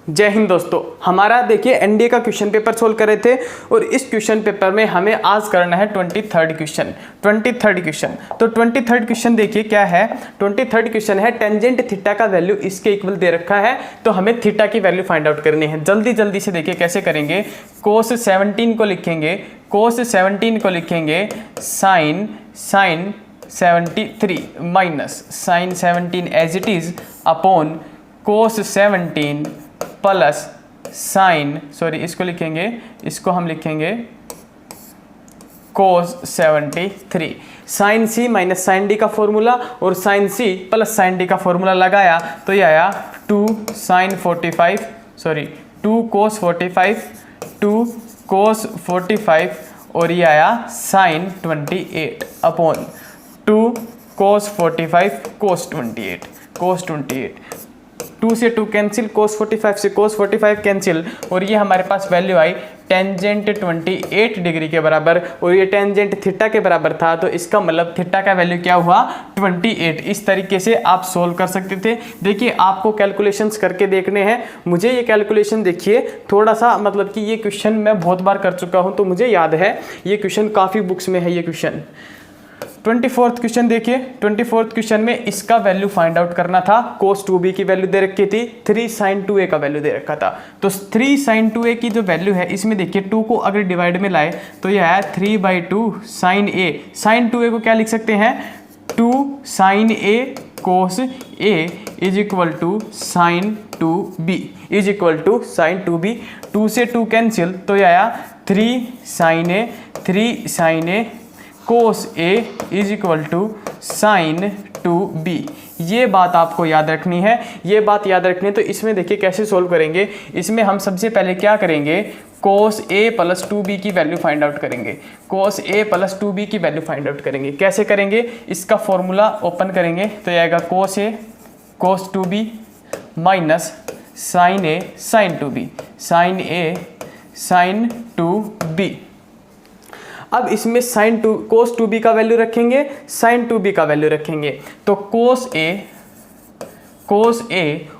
जय हिंद दोस्तों। हमारा देखिए एनडीए का क्वेश्चन पेपर सोल्व कर रहे थे और इस क्वेश्चन पेपर में हमें आज करना है 23rd क्वेश्चन। तो 23rd क्वेश्चन देखिए क्या है। 23rd क्वेश्चन है टेंजेंट थीटा का वैल्यू इसके इक्वल दे रखा है, तो हमें थीटा की वैल्यू फाइंड आउट करनी है। जल्दी से देखिए कैसे करेंगे। cos 17 को लिखेंगे sine 73 minus sine 17 as it is upon cos 17 plus sine इसको हम लिखेंगे cos 73। Sine C minus sine D का फॉर्मूला और sine C plus sine D का फॉर्मूला लगाया तो ये आया 2 cos 45 और ये आया साइन 28 अपॉन 2 cos 45 cos 28 2 से 2 कैंसिल, cos 45 से cos 45 कैंसिल और ये हमारे पास वैल्यू आई टेंजेंट 28 डिग्री के बराबर और ये टेंजेंट थीटा के बराबर था, तो इसका मतलब थीटा का वैल्यू क्या हुआ 28। इस तरीके से आप सोल्व कर सकते थे। देखिए आपको कैलकुलेशंस करके देखने हैं। मुझे ये कैलकुलेशन देखिए थोड़ा सा मतलब कि ये क्वेश्चन मैं बहुत बार कर चुका हूँ तो मुझे याद है, ये क्वेश्चन काफ़ी बुक्स में है ये क्वेश्चन। 24th क्वेश्चन देखिए। 24th क्वेश्चन में इसका वैल्यू फाइंड आउट करना था। cos 2b की वैल्यू दे रखी थी, 3 sin 2a का वैल्यू दे रखा था। तो 3 sin 2a की जो वैल्यू है इसमें देखिए 2 को अगर डिवाइड में लाए तो यह है 3/2 sin a। sin 2a को क्या लिख सकते हैं 2 sin a cos a is equal to sin 2b is equal to sin 2b। 2 से 2 कैंसिल तो यह आया 3 sin a cos a is equal to sine 2b। ये बात आपको याद रखनी है, तो इसमें देखिए कैसे सोल्व करेंगे। इसमें हम सबसे पहले क्या करेंगे cos a प्लस 2b की वैल्यू फाइंड आउट करेंगे। cos a प्लस 2b की वैल्यू फाइंड आउट करेंगे। कैसे करेंगे, इसका फॉर्मूला ओपन करेंगे तो ये आएगा cos a cos 2b minus sine a sine 2b sine a sine 2b। अब इसमें cos 2b का वैल्यू रखेंगे, sin 2b का वैल्यू रखेंगे। तो cos a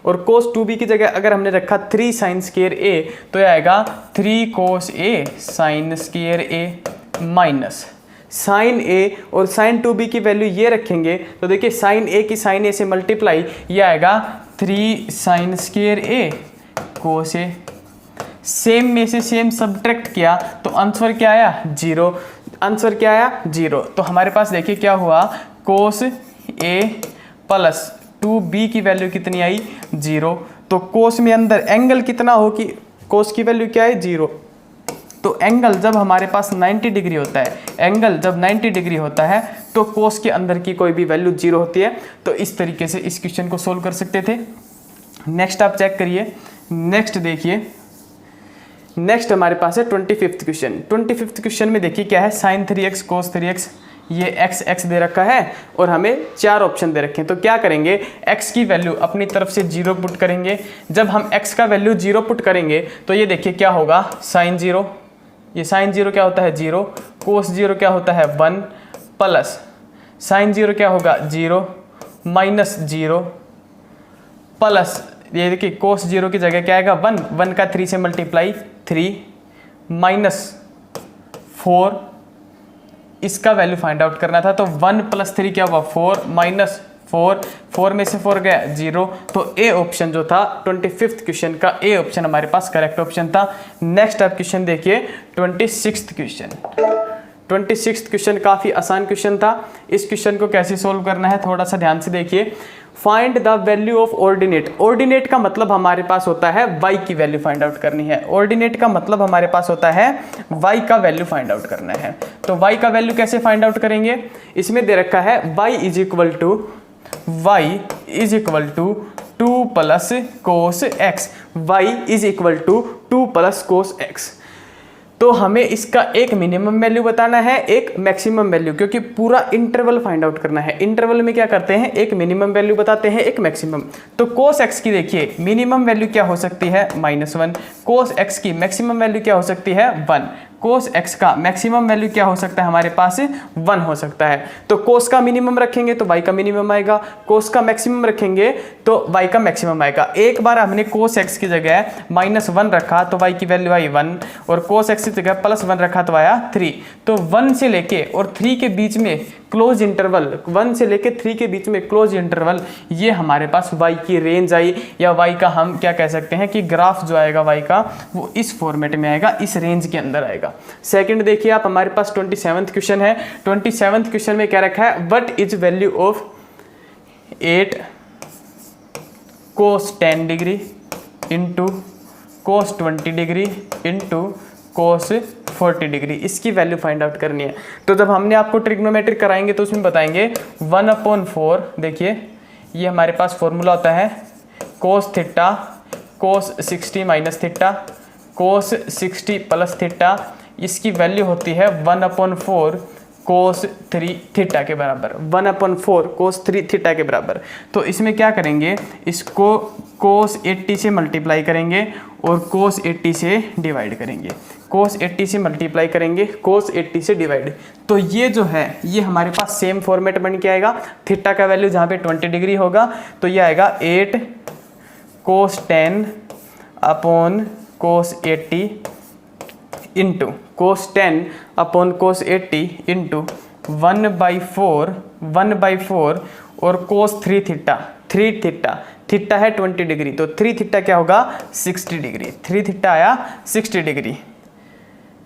और cos 2b की जगह अगर हमने रखा 3 sin square a तो यह आएगा 3 cos a sin square a minus sin a और sin 2b की वैल्यू ये रखेंगे तो देखिए sin a की sin a से मल्टीप्लाई ये आएगा 3 sin square a cos a। Same में से सेम सब्ट्रैक्ट किया तो आंसर क्या आया 0। तो हमारे पास देखिए क्या हुआ cos a प्लस 2b की वैल्यू कितनी आई 0। तो cos में अंदर एंगल कितना हो कि cos की वैल्यू क्या है 0। तो एंगल जब हमारे पास 90 डिग्री होता है, तो cos के अंदर की कोई भी वैल्यू 0 होती है। तो इस तरीके से इस क्वेश्चन को सोल्व कर सकते थे। नेक्स्ट आप चेक करिए। नेक्स्ट देखिए, नेक्स्ट हमारे पास है 25th क्वेश्चन। 25th क्वेश्चन में देखिए क्या है sin 3x cos 3x, ये x दे रखा है और हमें 4 ऑप्शन दे रखे हैं। तो क्या करेंगे, x की वैल्यू अपनी तरफ से 0 पुट करेंगे। जब हम x का वैल्यू 0 पुट करेंगे तो ये देखिए क्या होगा sin 0, ये sin 0 क्या होता है 0, cos 0 क्या होता है 1 प्लस sin 0 क्या होगा 0 माइनस 0 प्लस ये देखिए cos 0 की जगह क्या आएगा 1 का 3 से मल्टीप्लाई 3 माइनस 4, इसका वैल्यू फाइंड आउट करना था। तो 1 प्लस 3 क्या हुआ 4 माइनस 4 में से 4 गया 0। तो ए ऑप्शन जो था 25th क्वेश्चन का ए ऑप्शन हमारे पास करेक्ट ऑप्शन था। नेक्स्ट आप क्वेश्चन देखिए 26th क्वेश्चन काफ़ी आसान क्वेश्चन था। इस क्वेश्चन को कैसे सोल्व करना है थोड़ा सा ध्यान से देखिए। Find the value of ordinate. Ordinate का मतलब हमारे पास होता है y की वैल्यू फाइंड आउट करनी है। ऑर्डिनेट का मतलब हमारे पास होता है y का वैल्यू फाइंड आउट करना है। तो y का वैल्यू कैसे फाइंड आउट करेंगे, इसमें दे रखा है y is equal to 2 plus cos x, y is equal to 2 plus cos x। तो हमें इसका एक मिनिमम वैल्यू बताना है, एक मैक्सिमम वैल्यू, क्योंकि पूरा इंटरवल फाइंड आउट करना है। इंटरवल में क्या करते हैं, एक मिनिमम वैल्यू बताते हैं, एक मैक्सिमम। तो cos x की देखिए मिनिमम वैल्यू क्या हो सकती है -1, cos x की मैक्सिमम वैल्यू क्या हो सकती है 1। कोस एक्स का मैक्सिमम वैल्यू क्या हो सकता है हमारे पास 1 हो सकता है। तो कोस का मिनिमम रखेंगे तो वाई का मिनिमम आएगा, कोस का मैक्सिमम रखेंगे तो वाई का मैक्सिमम आएगा। एक बार हमने कोस एक्स की जगह -1 रखा तो वाई की वैल्यू आई 1, और कोस एक्स की जगह +1 रखा तो आया 3। तो 1 से लेके और 3 के बीच में क्लोज इंटरवल, 1 से लेके 3 के बीच में क्लोज इंटरवल, ये हमारे पास y की रेंज आई, या y का हम क्या कह सकते हैं कि ग्राफ जो आएगा y का वो इस फॉर्मेट में आएगा, इस रेंज के अंदर आएगा। सेकंड देखिए आप, हमारे पास 27th क्वेश्चन है। 27th क्वेश्चन में क्या रखा है, what is value of 8 cos 10 degree into cos 20 degree into cos 40 degree, इसकी वैल्यू फाइंड आउट करनी है। तो जब हमने आपको ट्रिग्नोमेट्रिक कराएंगे तो उसमें बताएंगे 1/4, देखिए ये हमारे पास फॉर्मूला होता है cos theta cos 60 minus theta cos 60 plus theta, इसकी वैल्यू होती है 1/4 cos 3 थीटा के बराबर, 1/4 cos 3 थीटा के बराबर। तो इसमें क्या करेंगे, इसको cos 80 से मल्टीप्लाई करेंगे और cos 80 से डिवाइड करेंगे, cos 80 से मल्टीप्लाई करेंगे, cos 80 से डिवाइड। तो ये जो है ये हमारे पास सेम फॉर्मेट बन के आएगा। थीटा का वैल्यू जहाँ पे 20 डिग्री होगा तो ये आएगा 8 cos 10 upon cos 80 into cos 10 upon cos 80 into 1/4 और cos 3 थीटा, थीटा है 20 डिग्री, तो 3 थीटा क्या होगा 60 डिग्री, 3 थीटा आया 60 डिग्री।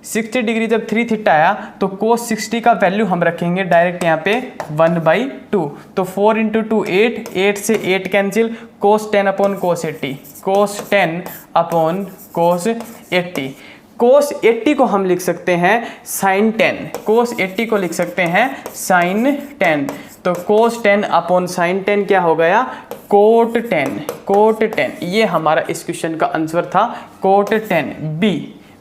60 डिग्री जब 3 थीटा आया तो cos 60 का वैल्यू हम रखेंगे डायरेक्ट यहाँ पे 1/2, तो 4 × 2 8, 8 से 8 cancel, cos 10 upon cos 80, cos 10 upon cos 80। cos 80 को हम लिख सकते हैं sin 10, cos 80 को लिख सकते हैं sin 10, तो cos 10 अपॉन sin 10 क्या हो गया cot 10। ये हमारा इस क्वेश्चन का आंसर था cot 10,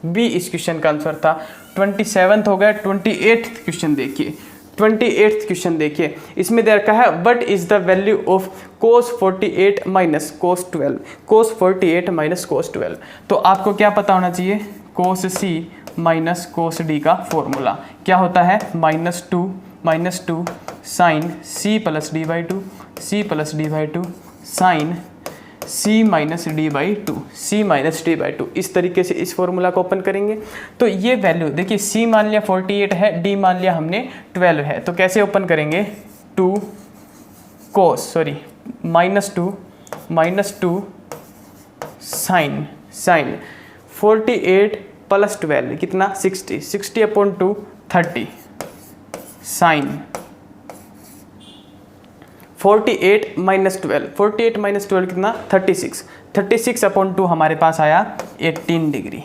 बी इस क्वेश्चन का आंसर था। 27th हो गया। 28th क्वेश्चन देखिए, 28th क्वेश्चन देखिए, इसमें दे रखा है what is the value of cos 48 minus cos 12, cos 48 minus cos 12। तो आपको क्या पता होना चाहिए, cos c minus cos d का फॉर्मूला क्या होता है, -2 sine c plus d/2, c plus d/2 sine c minus d/2, इस तरीके से इस फॉर्मूला को ओपन करेंगे। तो ये वैल्यू देखिए, c मान लिया 48 है, d मान लिया हमने 12 है, तो कैसे ओपन करेंगे, -2 साइन 48 प्लस 12 कितना 60 अपॉन 2 30 साइन 48 माइनस 12 कितना 36 अपॉन 2 हमारे पास आया 18 डिग्री।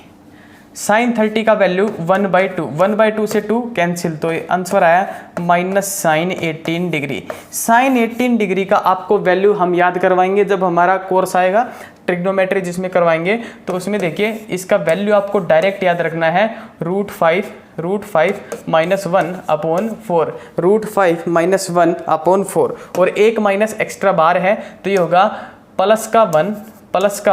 साइन 30 का वैल्यू 1/2 से 2 कैंसिल, तो आंसर आया minus sine 18 degree. Sine 18 degree का आपको वैल्यू हम याद करवाएंगे जब हमारा कोर्स आएगा ट्रिग्नोमेट्री जिसमें करवाएंगे, तो उसमें देखिए इसका वैल्यू आपको डायरेक्ट याद रखना है √5 माइनस 1 अपॉन 4, √5 माइनस 1 अपॉन 4, और एक माइनस एक्स्ट्रा बार है तो ये होगा प्लस का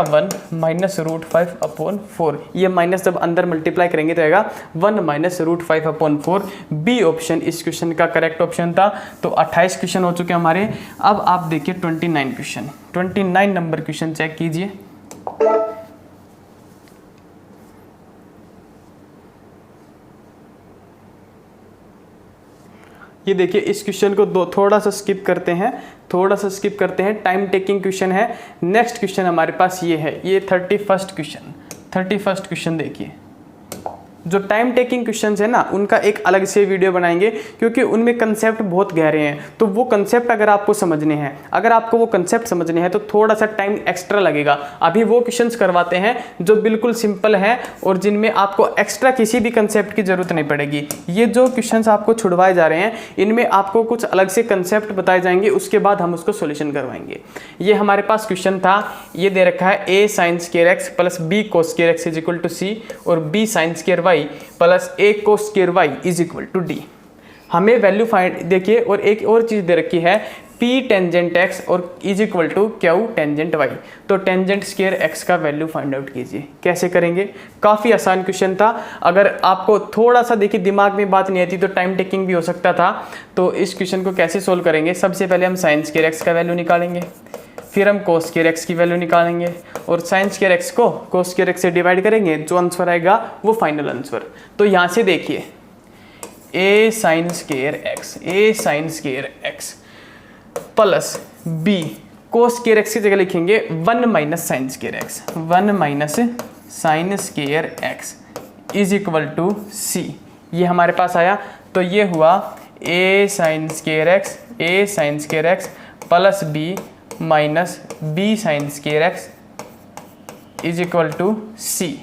1 माइनस √5 अपॉन 4। ये माइनस जब अंदर मल्टीप्लाई करेंगे तो आएगा 1 माइनस √5 अपॉन 4। बी ऑप्शन इस क्वेश्चन का करेक्ट ऑप्शन था। तो 28 क्वेश्चन हो चुके हमारे। अब आप देखिए 29 क्वेश्चन, 29 नंबर क्वेश्चन चेक कीजिए। ये देखिए इस क्वेश्चन को थोड़ा सा स्किप करते हैं, टाइम टेकिंग क्वेश्चन है। नेक्स्ट क्वेश्चन हमारे पास ये है, ये 31st क्वेश्चन देखिए। जो टाइम टेकिंग क्वेश्चंस है ना, उनका एक अलग से वीडियो बनाएंगे क्योंकि उनमें कंसेप्ट बहुत गहरे हैं। तो वो कंसेप्ट अगर आपको समझने हैं, तो थोड़ा सा टाइम एक्स्ट्रा लगेगा। अभी वो क्वेश्चंस करवाते हैं जो बिल्कुल सिंपल हैं और जिनमें आपको एक्स्ट्रा किसी भी कंसेप्ट की जरूरत नहीं पड़ेगी। ये जो क्वेश्चंस आपको छुड़वाए जा रहे हैं, इनमें आपको कुछ अलग से कंसेप्ट बताए जाएंगे, उसके बाद हम उसको सोल्यूशन करवाएंगे। ये हमारे पास क्वेश्चन था, ये दे रखा है a sin square x plus b cos square x is equal to c और b sin square y plus a cos square y is equal to d। हमें वैल्यू फाइंड देखिए, और एक और चीज दे रखी है पी टेंजेंट एक्स और is equal to Q tangent Y. तो टेंजेंट स्क्वायर एक्स का वैल्यू फाइंड आउट कीजिए। कैसे करेंगे? काफ़ी आसान क्वेश्चन था। अगर आपको थोड़ा सा देखिए दिमाग में बात नहीं आती तो टाइम टेकिंग भी हो सकता था। तो इस क्वेश्चन को कैसे सोल्व करेंगे? सबसे पहले हम साइन स्क्वायर एक्स का वैल्यू निकालेंगे, फिर हम कोस स्क्वायर एक्स की वैल्यू निकालेंगे और साइन स्क्वायर एक्स को कोस स्क्वायर एक्स से डिवाइड करेंगे। जो आंसर आएगा वो फाइनल आंसर। तो यहाँ से देखिए A sine square X plus B cos square X की जगह लिखेंगे 1 minus sine square X, 1 minus sine square X is equal to C. ये हमारे पास आया। तो ये हुआ A sine square X plus B minus B sine square X is equal to C.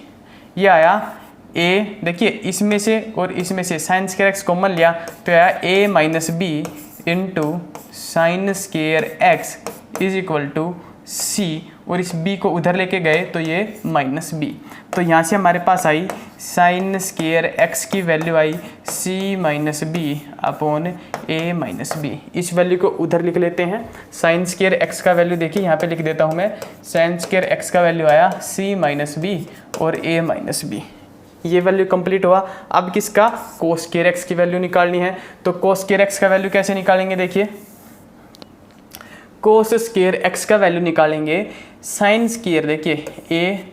ये आया ए, देखिए इसमें से और इसमें से साइन स्क्वायर एक्स कॉमन लिया तो आया A minus B into sine square X is equal to C, और इस b को उधर लेके गए तो ये माइनस बी। तो यहाँ से हमारे पास आई साइन स्क्वायर एक्स की value I c minus B upon A minus B. इस वैल्यू को उधर लिख लेते हैं। साइन स्क्वायर एक्स का वैल्यू देखिए यहाँ पे लिख देता हूँ मैं। साइन स्क्वायर एक्स का वैल्यू आया c माइनस बी और ए माइनस बी। ये वैल्यू कंप्लीट हुआ। अब किसका? कोस स्क्वायर एक्स की वैल्यू निकालनी है। तो कोस स्क्वायर एक्स का वैल्यू कैसे निकालेंगे? देखिए कोस स्क्वायर एक्स का वैल्यू निकालेंगे साइन स्क्वायर, देखिए ए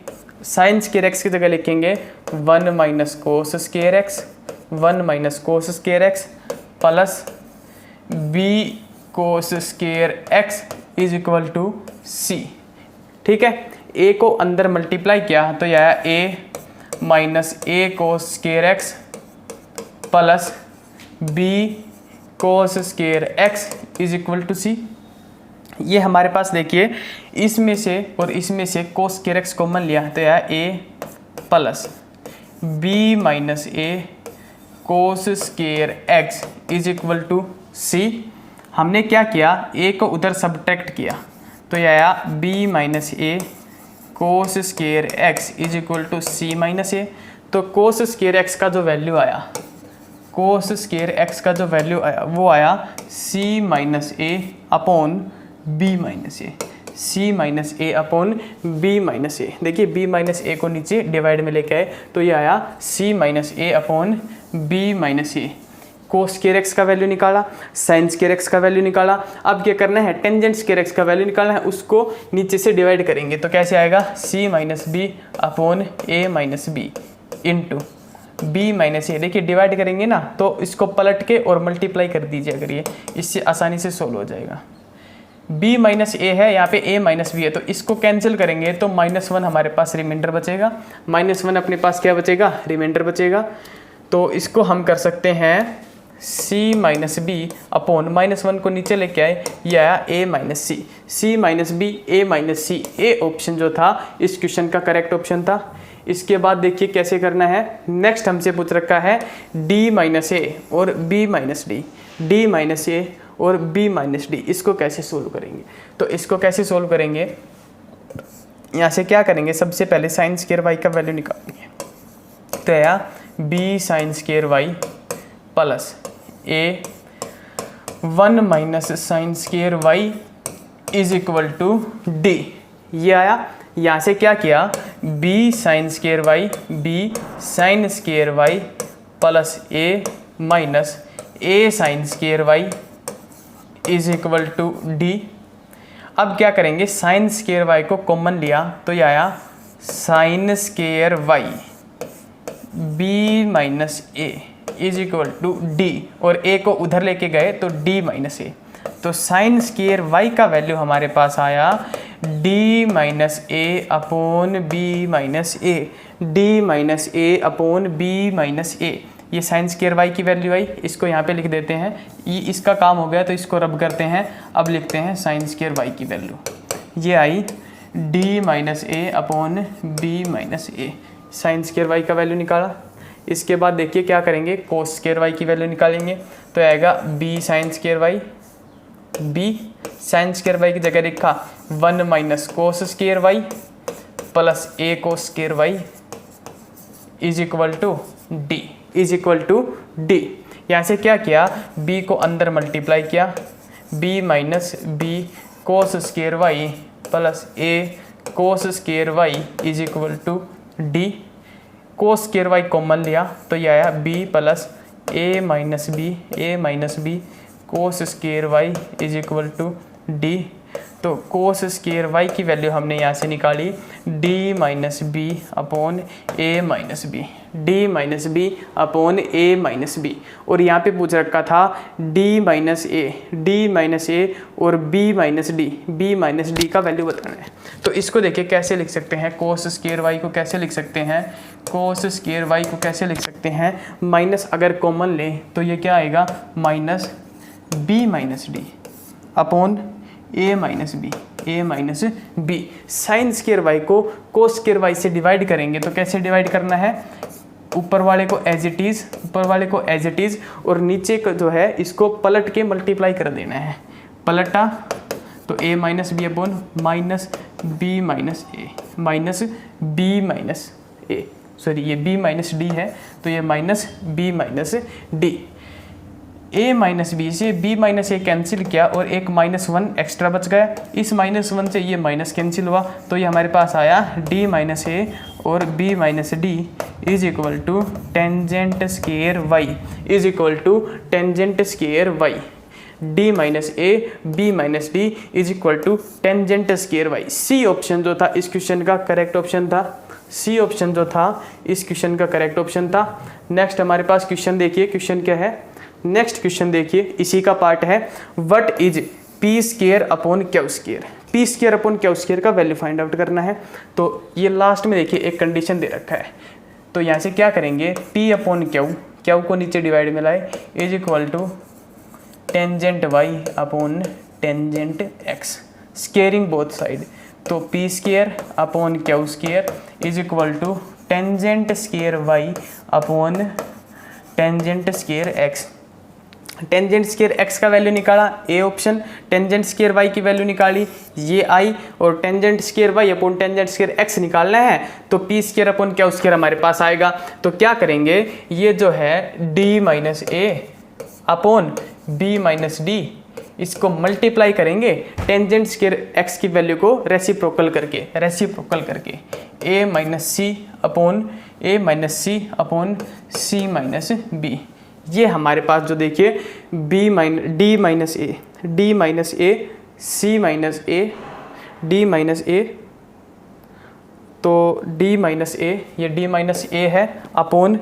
साइन स्क्वायर एक्स की जगह लिखेंगे 1 minus cos square X, 1 minus cos square X plus B cos square X is equal to C. ठीक है, ए को अंदर मल्टीप्लाई किया तो यह आया A minus A cos square X plus B cos square X is equal to C. ये हमारे पास देखिए इसमें से और इसमें से कोस स्क्वायर एक्स कॉमन लिया तो यह A plus B minus A cos square X is equal to C. हमने क्या किया? ए को उधर सब्ट्रैक्ट किया तो यह आया B minus A cos square X is equal to C minus A. तो कोस स्क्वायर एक्स का जो वैल्यू आया, कोस स्क्वायर एक्स का जो वैल्यू आया वो आया सी minus A upon B minus A, C minus A upon B minus A. देखिए बी माइनस ए को नीचे डिवाइड में लेके आए तो ये आया सी minus A upon B minus A. Cos square X का वैल्यू निकाला, साइन स्क्वायर एक्स का वैल्यू निकाला। अब क्या करना है? टेंजेंट स्क्वायर एक्स का वैल्यू निकालना है, उसको नीचे से डिवाइड करेंगे तो कैसे आएगा? C minus B upon A minus B into B minus A. देखिए डिवाइड करेंगे ना तो इसको पलट के और मल्टीप्लाई कर दीजिए अगर ये, इससे आसानी से सोल्व हो जाएगा। b माइनस ए है, यहाँ पे a माइनस बी है तो इसको कैंसिल करेंगे तो -1 हमारे पास रिमाइंडर बचेगा। -1 अपने पास क्या बचेगा? रिमाइंडर बचेगा। तो इसको हम कर सकते हैं c माइनस बी अपॉन -1 को नीचे लेके आए, यह आया a minus C, C minus B a minus C. A option जो था इस क्वेश्चन का करेक्ट ऑप्शन था। इसके बाद देखिए कैसे करना है। नेक्स्ट हमसे पूछ रखा है d माइनस ए और b minus D, d minus A और b माइनस डी। इसको कैसे सोल्व करेंगे? तो इसको कैसे सोल्व करेंगे? यहाँ से क्या करेंगे? सबसे पहले साइन स्क्वायर वाई का वैल्यू निकालेंगे तो आया b sine square Y plus A 1 minus sine square Y is equal to D. ये आया। यहाँ से क्या किया? b sine square Y, b sine square Y plus A minus A sine square Y is equal to D. अब क्या करेंगे? Sine square Y को कॉमन लिया तो ये आया sine square Y B minus A is equal to D, और ए को उधर लेके गए तो डी माइनस ए। तो साइन स्क्वायर वाई का वैल्यू हमारे पास आया D minus A upon B minus A, D minus A upon B minus ए। ये साइन स्क्वायर वाई की वैल्यू आई, इसको यहाँ पे लिख देते हैं। ये इसका काम हो गया तो इसको रब करते हैं। अब लिखते हैं साइन स्क्वायर वाई की वैल्यू, ये आई D minus A upon B minus A. Sine square Y का वैल्यू निकाला। इसके बाद देखिए क्या करेंगे? कोस स्क्वायर वाई की वैल्यू निकालेंगे तो आएगा B sine square Y, B sine square Y की जगह लिखा 1 minus cos square Y plus A cos square Y is equal to D, is equal to D. यहाँ से क्या किया? b को अंदर मल्टीप्लाई किया, B minus B cos square Y plus A cos square Y is equal to D. Cos square Y common लिया तो ये आया B plus A minus B cos square Y is equal to D. तो cos square Y की value हमने यहाँ से निकाली D minus B upon A minus B, D minus B upon A minus B. और यहाँ पे पूछ रखा था डी माइनस ए और बी माइनस डी का वैल्यू बताना है। तो इसको देखिए कैसे लिख सकते हैं, कोस स्केयर वाई को कैसे लिख सकते हैं, कोस स्केयर वाई को कैसे लिख सकते हैं, माइनस अगर कॉमन लें तो ये क्या आएगा minus B minus D upon A minus B. Sine square Y को कोस स्केयर वाई से डिवाइड करेंगे तो कैसे डिवाइड करना है, ऊपर वाले को एज इट इज और नीचे को जो है इसको पलट के मल्टीप्लाई कर देना है। पलटा तो A minus B upon minus B minus A, sorry ये बी माइनस डी है तो ये minus B minus D. A minus B से बी माइनस ए कैंसिल किया और एक -1 एक्स्ट्रा बच गया। इस -1 से ये माइनस कैंसिल हुआ तो ये हमारे पास आया डी माइनस ए और B minus D is equal to tangent square Y is equal to tangent square Y. D minus A B minus D is equal to tangent square Y. C option जो था इस question का correct option था, C option जो था इस question का correct option था। नेक्स्ट हमारे पास क्वेश्चन देखिए, क्वेश्चन क्या है, नेक्स्ट क्वेश्चन देखिए, इसी का पार्ट है। What is P square upon Q square, P square upon Q square का वैल्यू फाइंड आउट करना है। तो ये लास्ट में देखिए एक कंडीशन दे रखा है तो यहाँ से क्या करेंगे, पी अपॉन क्यू को नीचे डिवाइड में लाए is equal to tangent Y upon tangent X, squaring both side. तो P square upon Q square is equal to tangent square Y upon tangent square X. Tangent square X का value निकाला A option, tangent square Y की value निकाली ये आई और tangent square Y upon tangent square X निकालना है तो P square upon Q square हमारे पास आएगा। तो क्या करेंगे, ये जो है D minus A upon B minus D इसको मल्टीप्लाई करेंगे टेंजेंट स्केयर एक्स की वैल्यू को रेसिप्रोकल करके A minus C upon C minus B. ये हमारे पास जो देखिए D minus A C minus A D minus A, तो डी माइनस ए ये डी माइनस ए है अपॉन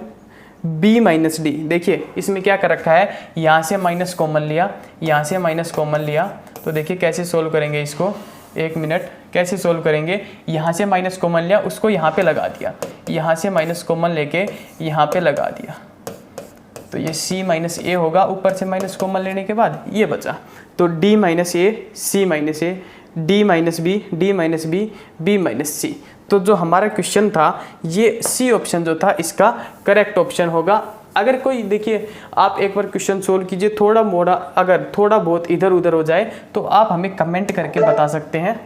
बी माइनस डी। देखिए इसमें क्या कर रखा है, यहाँ से माइनस कॉमन लिया तो देखिए कैसे सोल्व करेंगे इसको, एक मिनट, कैसे सोल्व करेंगे, यहाँ से माइनस कॉमन लिया उसको यहाँ पे लगा दिया, यहाँ से माइनस कॉमन लेके यहाँ पे लगा दिया तो ये c माइनस ए होगा, ऊपर से माइनस कॉमन लेने के बाद ये बचा तो d minus A C minus A D minus B B minus C. तो जो हमारा क्वेश्चन था ये सी ऑप्शन जो था इसका करेक्ट ऑप्शन होगा। अगर कोई देखिए आप एक बार क्वेश्चन सोल्व कीजिए, थोड़ा मोड़ा अगर थोड़ा बहुत इधर उधर हो जाए तो आप हमें कमेंट करके बता सकते हैं।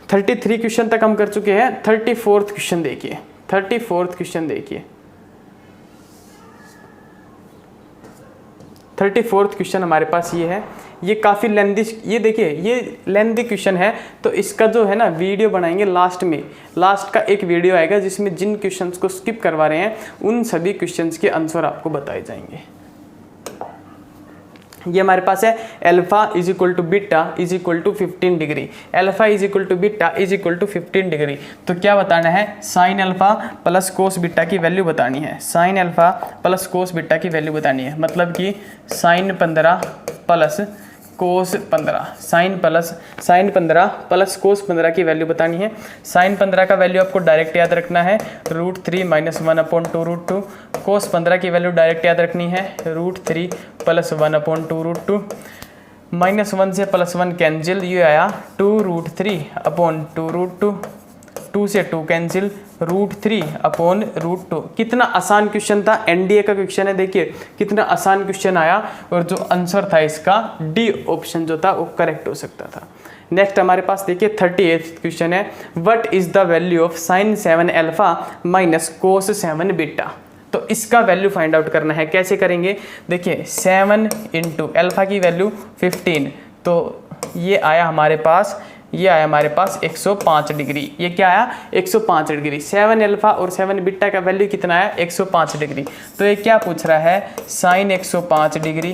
33 क्वेश्चन तक हम कर चुके हैं। 34th क्वेश्चन देखिए, 34th क्वेश्चन देखिए, 34th क्वेश्चन हमारे पास ये है। ये काफ़ी लेंदी, ये देखिए ये लेंदी क्वेश्चन है तो इसका जो है ना वीडियो बनाएंगे लास्ट में, लास्ट का एक वीडियो आएगा जिसमें जिन क्वेश्चंस को स्किप करवा रहे हैं उन सभी क्वेश्चंस के आंसर आपको बताए जाएंगे। ये हमारे पास है alpha is equal to beta is equal to 15 degree, alpha is equal to beta is equal to 15 degree. तो क्या बताना है, sine alpha plus cos beta की वैल्यू बतानी है, sine alpha plus cos beta की वैल्यू बतानी है। मतलब कि sine 15 plus cos 15, sine 15 plus cos 15 की वैल्यू बतानी है। साइन 15 का वैल्यू आपको डायरेक्ट याद रखना है √3 - 1/2 √2। कोस 15 की वैल्यू डायरेक्ट याद रखनी है √3 + 1/2 √2। -1 से +1 कैंसिल, ये आया 2√3/2 √2। 2 से 2 कैंसिल, √3/√2। कितना आसान क्वेश्चन था, एनडीए का क्वेश्चन है। देखिए कितना आसान क्वेश्चन आया और जो आंसर था इसका डी ऑप्शन जो था वो करेक्ट हो सकता था। नेक्स्ट हमारे पास देखिए 38th क्वेश्चन है। What is the value of sine 7 alpha minus cos 7 beta. तो इसका वैल्यू फाइंड आउट करना है। कैसे करेंगे, देखिए 7 इंटू अल्फ़ा की वैल्यू 15, तो ये आया हमारे पास 105 डिग्री। ये क्या आया 105 डिग्री। 7 अल्फ़ा और 7 बीटा का वैल्यू कितना आया 105 डिग्री। तो ये क्या पूछ रहा है, sine 105 degree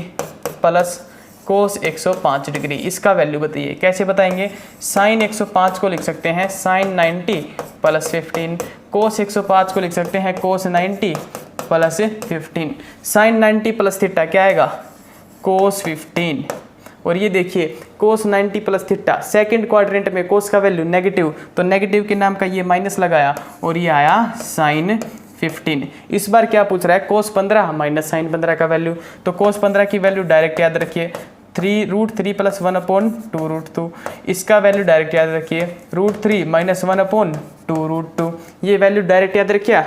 plus cos 105 degree, इसका वैल्यू बताइए। कैसे बताएंगे, साइन 105 को लिख सकते हैं साइन 90 प्लस 15, कोस 105 को लिख सकते हैं कोस 90 प्लस 15। साइन 90 प्लस थीटा क्या आएगा, कोस 15। और ये देखिए कोस 90 प्लस थीटा, सेकंड क्वाड्रेंट में कोस का वैल्यू नेगेटिव, तो नेगेटिव के नाम का ये माइनस लगाया और ये आया साइन 15। इस बार क्या पूछ रहा है, कोस 15 माइनस साइन 15 का वैल्यू। तो कोस 15 की वैल्यू डायरेक्ट याद रखिए, 3√3 प्लस 1/2√2। इसका वैल्यू डायरेक्ट याद रखिए, √3 माइनस 1/2√2। ये वैल्यू डायरेक्ट याद रखिए।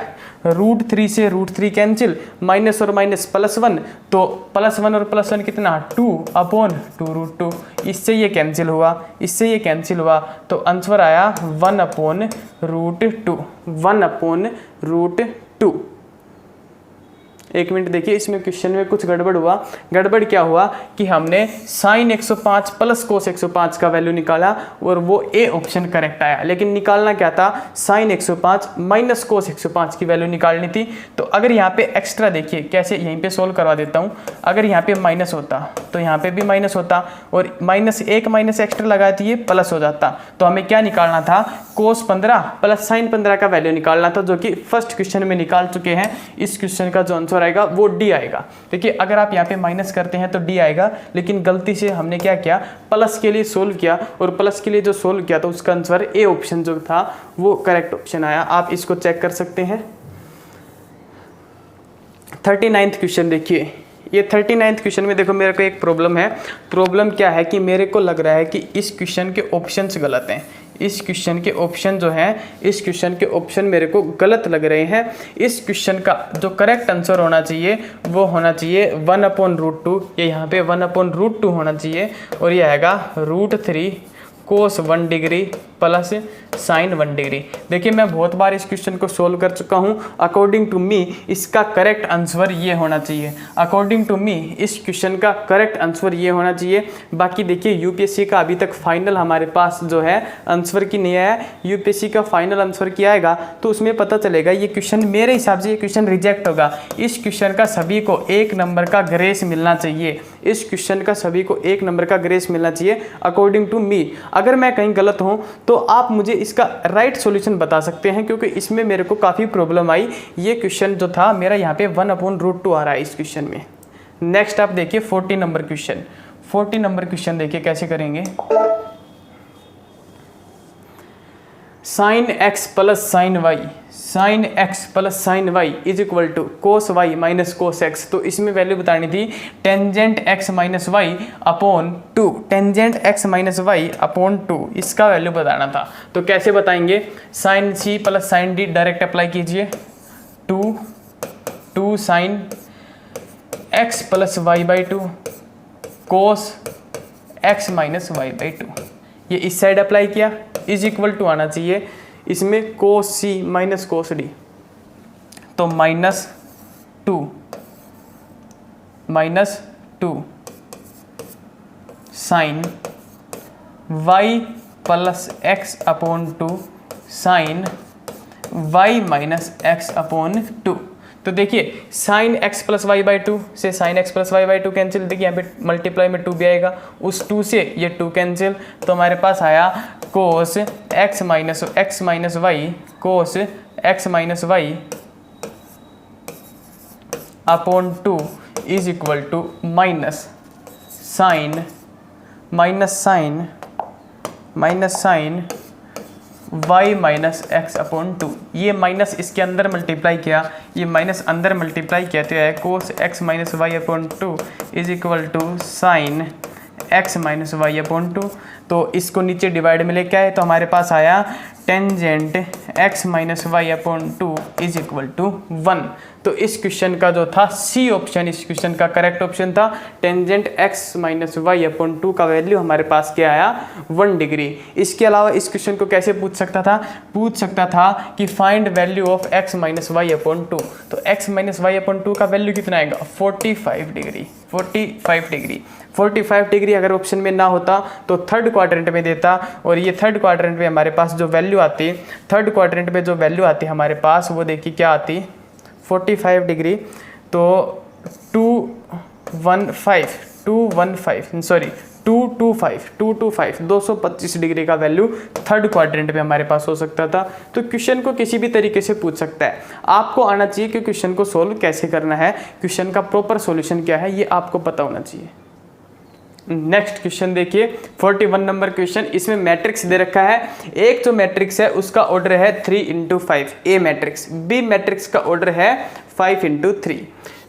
√3 से √3 कैंसिल, माइनस और माइनस +1, तो +1 और +1 कितना 2/2√2। इससे ये कैंसिल हुआ, इससे ये कैंसिल हुआ, तो आंसर आया 1/√2। 1/√2। एक मिनट देखिए, इसमें क्वेश्चन में कुछ गड़बड़ हुआ। गड़बड़ क्या हुआ कि हमने साइन 105 प्लस कोस 105 का वैल्यू निकाला और वो ए ऑप्शन करेक्ट आया, लेकिन निकालना क्या था, साइन 105 माइनस कोस 105 की वैल्यू निकालनी थी। तो अगर यहाँ पे एक्स्ट्रा देखिए कैसे, यहीं पे सोल्व करवा देता हूँ। अगर यहाँ पे माइनस होता तो यहाँ पे भी माइनस होता, और -1 माइनस एक्स्ट्रा लगा दिए प्लस हो जाता। तो हमें क्या निकालना था, कोस 15 प्लस साइन 15 का वैल्यू निकालना था, जो कि फर्स्ट क्वेश्चन में निकाल चुके हैं। इस क्वेश्चन का जो आंसर आएगा वो डी आएगा। देखिए अगर आप यहाँ पे माइनस करते हैं तो डी आएगा, लेकिन गलती से हमने क्या किया, प्लस के लिए सोल्व किया, और प्लस के लिए जो सोल्व किया तो उसका आंसर ए ऑप्शन जो था वो करेक्ट ऑप्शन आया। आप इसको चेक कर सकते हैं। 39th क्वेश्चन देखिए, ये 39th क्वेश्चन में देखो मेरे को एक प्रॉब्लम है। प्रॉब्लम क्या है कि मेरे को लग रहा है कि इस क्वेश्चन के ऑप्शंस गलत हैं। इस क्वेश्चन के ऑप्शन जो हैं, इस क्वेश्चन के ऑप्शन मेरे को गलत लग रहे हैं। इस क्वेश्चन का जो करेक्ट आंसर होना चाहिए वो होना चाहिए 1/√2। ये यहाँ पे 1/√2 होना चाहिए, और ये आएगा √3 कोस 1 डिग्री प्लस साइन 1 डिग्री। देखिए मैं बहुत बार इस क्वेश्चन को सोल्व कर चुका हूँ। अकॉर्डिंग टू मी इसका करेक्ट आंसर ये होना चाहिए। अकॉर्डिंग टू मी इस क्वेश्चन का करेक्ट आंसर ये होना चाहिए। बाकी देखिए यूपीएससी का अभी तक फाइनल हमारे पास जो है आंसर की नहीं आया। यूपीएससी का फाइनल आंसर क्या आएगा तो उसमें पता चलेगा। ये क्वेश्चन मेरे हिसाब से ये क्वेश्चन रिजेक्ट होगा। इस क्वेश्चन का सभी को 1 नंबर का ग्रेस मिलना चाहिए। इस क्वेश्चन का सभी को 1 नंबर का ग्रेस मिलना चाहिए अकॉर्डिंग टू मी। अगर मैं कहीं गलत हूँ तो आप मुझे इसका राइट सॉल्यूशन बता सकते हैं, क्योंकि इसमें मेरे को काफ़ी प्रॉब्लम आई। ये क्वेश्चन जो था मेरा यहाँ पे 1/√2 आ रहा है इस क्वेश्चन में। नेक्स्ट आप देखिए 40 नंबर क्वेश्चन। 40 नंबर क्वेश्चन देखिए कैसे करेंगे। Sine x plus sine Y, sine x plus sine Y is equal to cos Y minus cos X. तो इसमें वैल्यू बतानी थी tangent x minus Y upon 2, tangent x minus Y upon 2, इसका value बताना था। तो कैसे बताएंगे, sine c plus sine D direct apply कीजिए। 2 sine x plus Y by 2 cos x minus Y by 2, ये इस साइड अप्लाई किया, इज इक्वल टू आना चाहिए इसमें कोस सी माइनस कोस डी। तो -2 sine y plus X upon 2 sine y minus X upon 2। तो देखिए sine x plus Y by 2 से sine x plus Y by 2 cancel. देखिए यहाँ पे मल्टीप्लाई में 2 भी आएगा, उस 2 से ये 2 कैंसिल। तो हमारे पास आया cos x minus Y, cos x minus Y upon 2 is equal to minus sine y minus X upon 2। ये माइनस इसके अंदर मल्टीप्लाई किया, ये माइनस अंदर मल्टीप्लाई किया तो है cos x minus Y upon 2 is equal to sine x minus Y upon 2। तो इसको नीचे डिवाइड में लेके आए तो हमारे पास आया tangent x minus Y upon 2 is equal to 1। तो इस क्वेश्चन का जो था सी ऑप्शन इस क्वेश्चन का करेक्ट ऑप्शन था। Tangent x minus Y upon 2 का वैल्यू हमारे पास क्या आया 1 डिग्री। इसके अलावा इस क्वेश्चन को कैसे पूछ सकता था कि find value of x minus Y upon 2। तो x माइनस वाई अपॉन 2 का वैल्यू कितना आएगा 45 डिग्री। 45 डिग्री अगर ऑप्शन में ना होता तो थर्ड क्वाड्रेंट में देता, और ये थर्ड क्वाड्रेंट में हमारे पास जो वैल्यू आती हमारे पास वो देखिए क्या आती 45 डिग्री। तो 225 डिग्री का वैल्यू थर्ड क्वाड्रेंट में हमारे पास हो सकता था। तो क्वेश्चन को किसी भी तरीके से पूछ सकता है। आपको आना चाहिए कि क्वेश्चन को सोल्व कैसे करना है, क्वेश्चन का प्रॉपर सॉल्यूशन क्या है, ये आपको पता होना चाहिए। नेक्स्ट क्वेश्चन देखिए 41 नंबर क्वेश्चन। इसमें मैट्रिक्स दे रखा है। एक जो मैट्रिक्स है उसका ऑर्डर है 3 × 5 ए मैट्रिक्स, बी मैट्रिक्स का ऑर्डर है 5 × 3।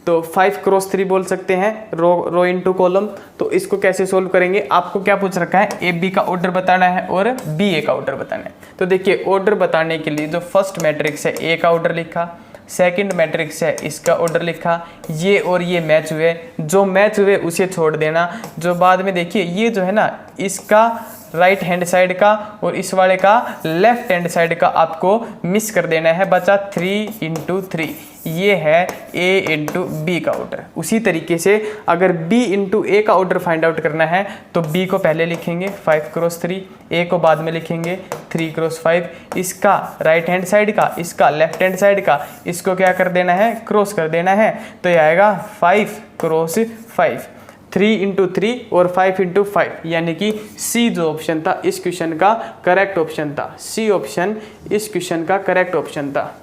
तो 5 क्रॉस 3 बोल सकते हैं, रो इनटू कॉलम। तो इसको कैसे सोल्व करेंगे, आपको क्या पूछ रखा है ए बी का ऑर्डर बताना है और बी ए का ऑर्डर बताना है। तो देखिए ऑर्डर बताने के लिए जो फर्स्ट मैट्रिक्स है ए का ऑर्डर लिखा, सेकंड मैट्रिक्स है इसका ऑर्डर लिखा, ये और ये मैच हुए, जो मैच हुए उसे छोड़ देना। जो बाद में देखिए ये जो है ना इसका राइट हैंड साइड का और इस वाले का लेफ्ट हैंड साइड का आपको मिस कर देना है, बचा 3 × 3। ये है a × b का ऑर्डर। उसी तरीके से अगर b × a का ऑर्डर फाइंड आउट करना है तो b को पहले लिखेंगे 5 × 3, a को बाद में लिखेंगे 3 × 5। इसका राइट हैंड साइड का, इसका लेफ्ट हैंड साइड का, इसको क्या कर देना है क्रॉस कर देना है। तो ये आएगा 5 × 5, 3 × 3 और 5 × 5, यानी कि सी जो ऑप्शन था इस क्वेश्चन का करेक्ट ऑप्शन था। सी ऑप्शन इस क्वेश्चन का करेक्ट ऑप्शन था।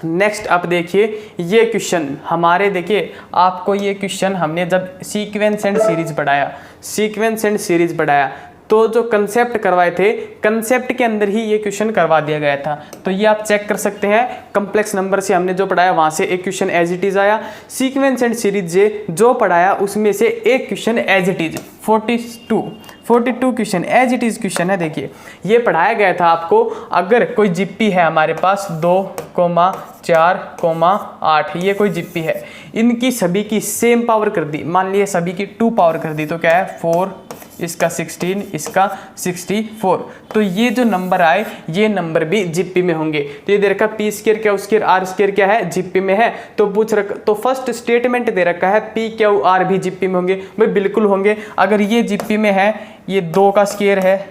नेक्स्ट आप देखिए ये क्वेश्चन हमारे, देखिए आपको ये क्वेश्चन हमने जब सीक्वेंस एंड सीरीज पढ़ाया तो जो कंसेप्ट करवाए थे, कंसेप्ट के अंदर ही ये क्वेश्चन करवा दिया गया था। तो ये आप चेक कर सकते हैं, कम्प्लेक्स नंबर से हमने जो पढ़ाया वहाँ से एक क्वेश्चन एज इट इज़ आया, सीक्वेंस एंड सीरीज जो पढ़ाया उसमें से एक question as it is 42 question as it is question है। देखिए ये पढ़ाया गया था आपको, अगर कोई जिप्पी है हमारे पास 2,4,8, ये कोई जिप्पी है, इनकी सभी की सेम पावर कर दी, मान लिया सभी की 2 पावर कर दी, तो क्या है 4, इसका 16, इसका 64। तो ये जो नंबर आए ये नंबर भी जिप्पी में होंगे। तो ये दे रखा पी स्क्वायर क्या स्क्वायर आर स्क्वायर क्या है जिप्पी में है। तो फर्स्ट स्टेटमेंट दे रखा है पी क्यू आर भी जिप्पी में होंगे। भाई बिल्कुल होंगे, अगर ये जिप्पी में है, ये 2 का स्क्वायर है,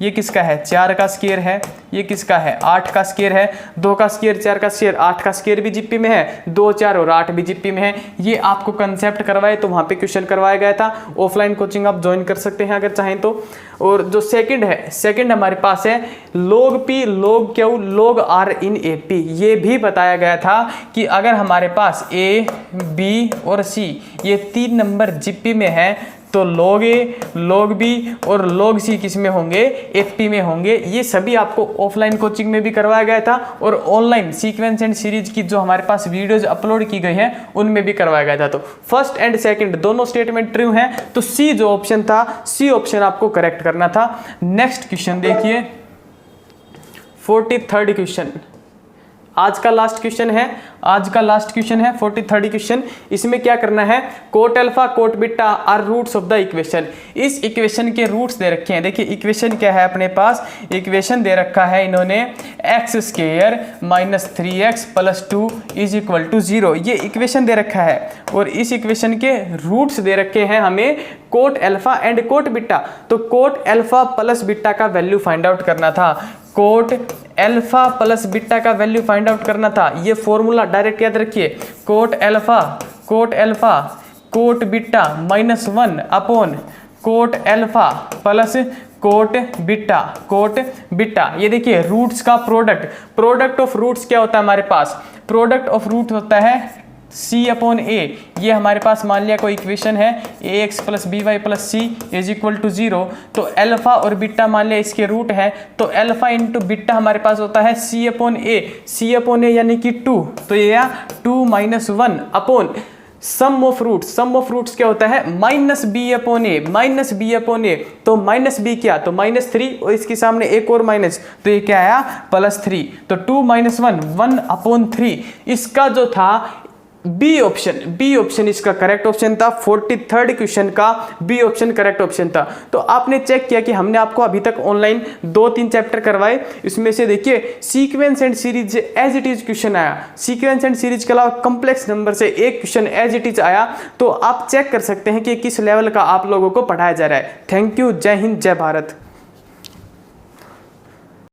ये किसका है 4 का स्क्वायर है, ये किसका है 8 का स्क्वायर है, 2 का स्क्वायर 4 का स्क्वायर 8 का स्क्वायर भी जिप्पी में है, 2, 4 और 8 भी जिप्पी में है। ये आपको कंसेप्ट करवाए तो वहाँ पे क्वेश्चन करवाया गया था। ऑफलाइन कोचिंग आप ज्वाइन कर सकते हैं अगर चाहें तो। और जो सेकंड है, सेकंड हमारे पास है log p log q log r in A P. ये भी बताया गया था कि अगर हमारे पास a b और c ये 3 नंबर जिप्पी में है तो log a log b और log c किस में होंगे एफपी में होंगे। ये सभी आपको ऑफलाइन कोचिंग में भी करवाया गया था और ऑनलाइन सीक्वेंस एंड सीरीज की जो हमारे पास वीडियोज अपलोड की गई हैं उनमें भी करवाया गया था। तो फर्स्ट एंड सेकंड दोनों स्टेटमेंट ट्रू हैं, तो सी जो ऑप्शन था सी ऑप्शन आपको करेक्ट करना था। नेक्स्ट क्वेश्चन देखिए 43rd क्वेश्चन, आज का लास्ट क्वेश्चन है, 43rd क्वेश्चन। इसमें क्या करना है, cot alpha cot beta are roots of the equation. इस इक्वेशन के रूट्स दे रखे हैं। देखिए इक्वेशन क्या है अपने पास, इक्वेशन दे रखा है इन्होंने x² - 3x + 2 = 0। ये इक्वेशन दे रखा है और इस इक्वेशन के रूट्स दे रखे हैं हमें cot alpha and cot beta. तो कोट अल्फा प्लस बीटा का वैल्यू फाइंड आउट करना था, कोट अल्फा प्लस बीटा का वैल्यू फाइंड आउट करना था। ये फॉर्मूला डायरेक्ट याद रखिए, cot alpha cot beta -1 upon cot alpha plus cot beta. ये देखिए रूट्स का प्रोडक्ट ऑफ रूट्स क्या होता है हमारे पास, प्रोडक्ट ऑफ रूट होता है c/a। ये हमारे पास मान लिया कोई इक्वेशन है ax + by + c = 0। तो अल्फा और बीटा मान लिया इसके रूट है, तो अल्फा इंटू बीटा हमारे पास होता है c/a यानी कि 2। तो ये 2 - 1 अपॉन सम ऑफ रूट्स क्या होता है, माइनस बी अपॉन ए, तो माइनस बी क्या, तो -3 और इसके सामने एक और माइनस, तो ये क्या आया +3, तो 2 - 1 1/3। इसका जो था बी ऑप्शन इसका करेक्ट ऑप्शन था। 43rd क्वेश्चन का बी ऑप्शन करेक्ट ऑप्शन था। तो आपने चेक किया कि हमने आपको अभी तक ऑनलाइन 2-3 चैप्टर करवाए, इसमें से देखिए sequence and series as it is question आया, सीक्वेंस एंड सीरीज के अलावा कॉम्प्लेक्स नंबर से एक क्वेश्चन एज इट इज आया। तो आप चेक कर सकते हैं कि किस लेवल का आप लोगों को पढ़ाया जा रहा है। थैंक यू, जय हिंद, जय भारत।